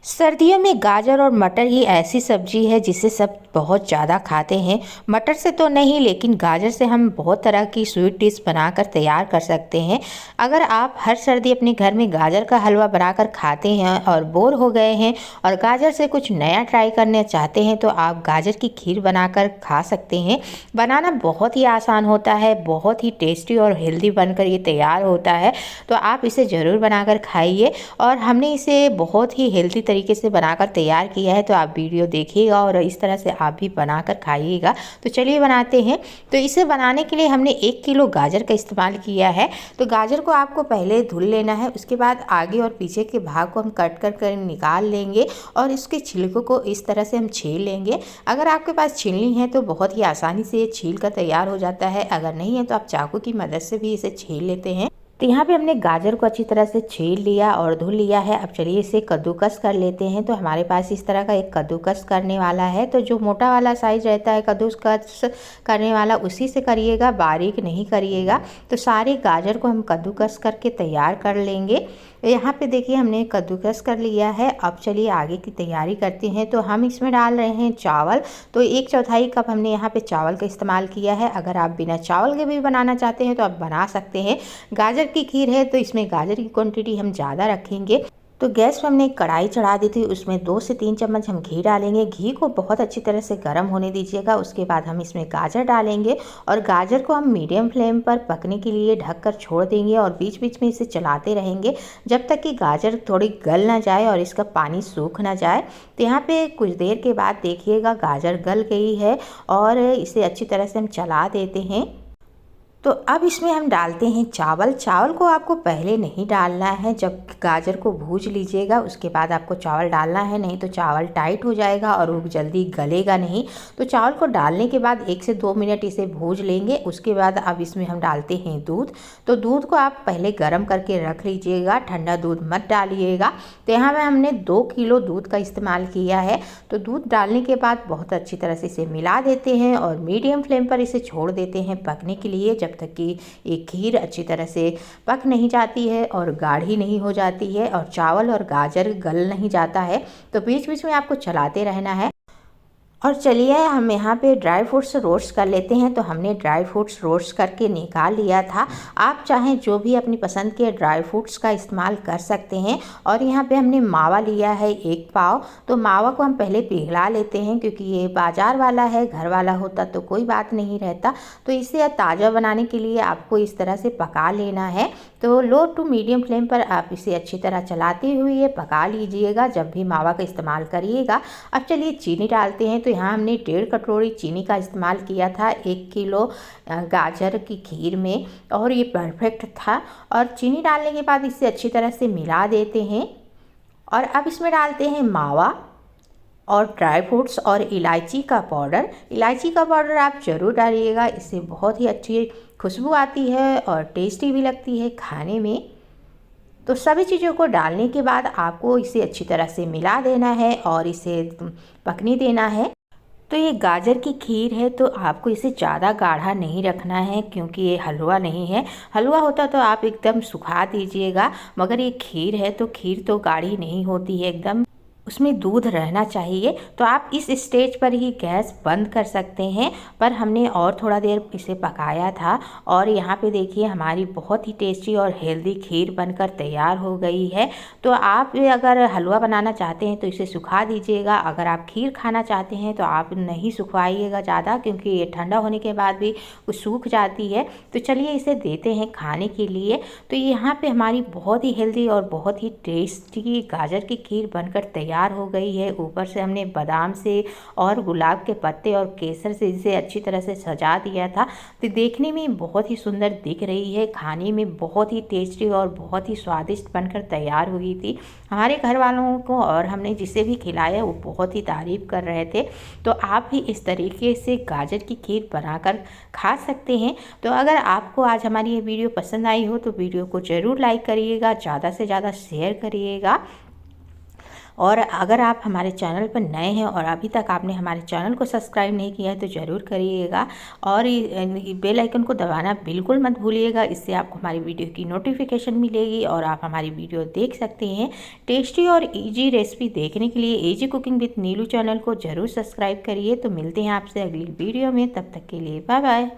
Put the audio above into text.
सर्दियों में गाजर और मटर ही ऐसी सब्जी है जिसे सब बहुत ज़्यादा खाते हैं। मटर से तो नहीं, लेकिन गाजर से हम बहुत तरह की स्वीट डिश बनाकर तैयार कर सकते हैं। अगर आप हर सर्दी अपने घर में गाजर का हलवा बनाकर खाते हैं और बोर हो गए हैं और गाजर से कुछ नया ट्राई करना चाहते हैं तो आप गाजर की खीर बनाकर खा सकते हैं। बनाना बहुत ही आसान होता है, बहुत ही टेस्टी और हेल्दी बनकर ये तैयार होता है। तो आप इसे ज़रूर बनाकर खाइए। और हमने इसे बहुत ही हेल्दी तरीके से बनाकर तैयार किया है, तो आप वीडियो देखिएगा और इस तरह से आप भी बनाकर खाइएगा। तो चलिए बनाते हैं। तो इसे बनाने के लिए हमने 1 किलो गाजर का इस्तेमाल किया है। तो गाजर को आपको पहले धुल लेना है, उसके बाद आगे और पीछे के भाग को हम कट कर निकाल लेंगे और इसके छिलकों को इस तरह से हम छील लेंगे। अगर आपके पास छीलनी है तो बहुत ही आसानी से ये छील कर तैयार हो जाता है, अगर नहीं है तो आप चाकू की मदद से भी इसे छील लेते हैं। तो यहाँ पे हमने गाजर को अच्छी तरह से छील लिया और धुल लिया है। अब चलिए इसे कद्दूकस कर लेते हैं। तो हमारे पास इस तरह का एक कद्दूकस करने वाला है। तो जो मोटा वाला साइज रहता है कद्दूकस करने वाला, उसी से करिएगा, बारीक नहीं करिएगा। तो सारे गाजर को हम कद्दूकस करके तैयार कर लेंगे। यहाँ पे देखिए हमने कद्दूकस कर लिया है। अब चलिए आगे की तैयारी करते हैं। तो हम इसमें डाल रहे हैं चावल। तो 1/4 कप हमने यहाँ पे चावल का इस्तेमाल किया है। अगर आप बिना चावल के भी बनाना चाहते हैं तो आप बना सकते हैं। गाजर की खीर है तो इसमें गाजर की क्वांटिटी हम ज़्यादा रखेंगे। तो गैस पर हमने एक कढ़ाई चढ़ा दी थी, उसमें 2 से 3 चम्मच हम घी डालेंगे। घी को बहुत अच्छी तरह से गर्म होने दीजिएगा। उसके बाद हम इसमें गाजर डालेंगे और गाजर को हम मीडियम फ्लेम पर पकने के लिए ढककर छोड़ देंगे और बीच बीच में इसे चलाते रहेंगे जब तक कि गाजर थोड़ी गल ना जाए और इसका पानी सूख ना जाए। तो यहाँ पे कुछ देर के बाद देखिएगा गाजर गल गई है और इसे अच्छी तरह से हम चला देते हैं। तो अब इसमें हम डालते हैं चावल। चावल को आपको पहले नहीं डालना है, जब गाजर को भूज लीजिएगा उसके बाद आपको चावल डालना है, नहीं तो चावल टाइट हो जाएगा और वो जल्दी गलेगा नहीं। तो चावल को डालने के बाद 1 से 2 मिनट इसे भूज लेंगे। उसके बाद अब इसमें हम डालते हैं दूध। तो दूध को आप पहले गर्म करके रख लीजिएगा, ठंडा दूध मत डालिएगा। तो यहाँ में हमने 2 किलो दूध का इस्तेमाल किया है। तो दूध डालने के बाद बहुत अच्छी तरह से इसे मिला देते हैं और मीडियम फ्लेम पर इसे छोड़ देते हैं पकने के लिए, जब तक कि ये खीर अच्छी तरह से पक नहीं जाती है और गाढ़ी नहीं हो जाती है और चावल और गाजर गल नहीं जाता है। तो बीच बीच में आपको चलाते रहना है। और चलिए हम यहाँ पे ड्राई फ्रूट्स रोस्ट कर लेते हैं। तो हमने ड्राई फ्रूट्स रोस्ट करके निकाल लिया था। आप चाहें जो भी अपनी पसंद के ड्राई फ्रूट्स का इस्तेमाल कर सकते हैं। और यहाँ पे हमने मावा लिया है 1 पाव। तो मावा को हम पहले पिघला लेते हैं, क्योंकि ये बाज़ार वाला है, घर वाला होता तो कोई बात नहीं रहता। तो इसे ताज़ा बनाने के लिए आपको इस तरह से पका लेना है। तो लो टू मीडियम फ्लेम पर आप इसे अच्छी तरह चलाते हुए पका लीजिएगा जब भी मावा का इस्तेमाल करिएगा। अब चलिए चीनी डालते हैं। तो यहाँ हमने 1.5 कटोरी चीनी का इस्तेमाल किया था 1 किलो गाजर की खीर में, और ये परफेक्ट था। और चीनी डालने के बाद इसे अच्छी तरह से मिला देते हैं। और अब इसमें डालते हैं मावा और ड्राई फ्रूट्स और इलायची का पाउडर। इलायची का पाउडर आप ज़रूर डालिएगा, इससे बहुत ही अच्छी खुशबू आती है और टेस्टी भी लगती है खाने में। तो सभी चीज़ों को डालने के बाद आपको इसे अच्छी तरह से मिला देना है और इसे पकने देना है। तो ये गाजर की खीर है तो आपको इसे ज़्यादा गाढ़ा नहीं रखना है, क्योंकि ये हलवा नहीं है। हलवा होता तो आप एकदम सुखा दीजिएगा, मगर ये खीर है तो खीर तो गाढ़ी नहीं होती है, एकदम उसमें दूध रहना चाहिए। तो आप इस स्टेज पर ही गैस बंद कर सकते हैं। पर हमने और थोड़ा देर इसे पकाया था और यहाँ पे देखिए हमारी बहुत ही टेस्टी और हेल्दी खीर बनकर तैयार हो गई है। तो आप अगर हलवा बनाना चाहते हैं तो इसे सुखा दीजिएगा। अगर आप खीर खाना चाहते हैं तो आप नहीं सुखवाइएगा ज़्यादा, क्योंकि ये ठंडा होने के बाद भी कुछ सूख जाती है। तो चलिए इसे देते हैं खाने के लिए। तो यहाँ पर हमारी बहुत ही हेल्दी और बहुत ही टेस्टी गाजर की खीर बनकर तैयार हो गई है। ऊपर से हमने बादाम से और गुलाब के पत्ते और केसर से इसे अच्छी तरह से सजा दिया था। तो देखने में बहुत ही सुंदर दिख रही है, खाने में बहुत ही टेस्टी और बहुत ही स्वादिष्ट बनकर तैयार हुई थी। हमारे घर वालों को और हमने जिसे भी खिलाया वो बहुत ही तारीफ़ कर रहे थे। तो आप भी इस तरीके से गाजर की खीर बनाकर खा सकते हैं। तो अगर आपको आज हमारी ये वीडियो पसंद आई हो तो वीडियो को ज़रूर लाइक करिएगा, ज़्यादा से ज़्यादा शेयर करिएगा और अगर आप हमारे चैनल पर नए हैं और अभी तक आपने हमारे चैनल को सब्सक्राइब नहीं किया है तो ज़रूर करिएगा और बेल आइकन को दबाना बिल्कुल मत भूलिएगा। इससे आपको हमारी वीडियो की नोटिफिकेशन मिलेगी और आप हमारी वीडियो देख सकते हैं। टेस्टी और इजी रेसिपी देखने के लिए easy cooking with Neelu channel को ज़रूर सब्सक्राइब करिए। तो मिलते हैं आपसे अगली वीडियो में, तब तक के लिए बाय बाय।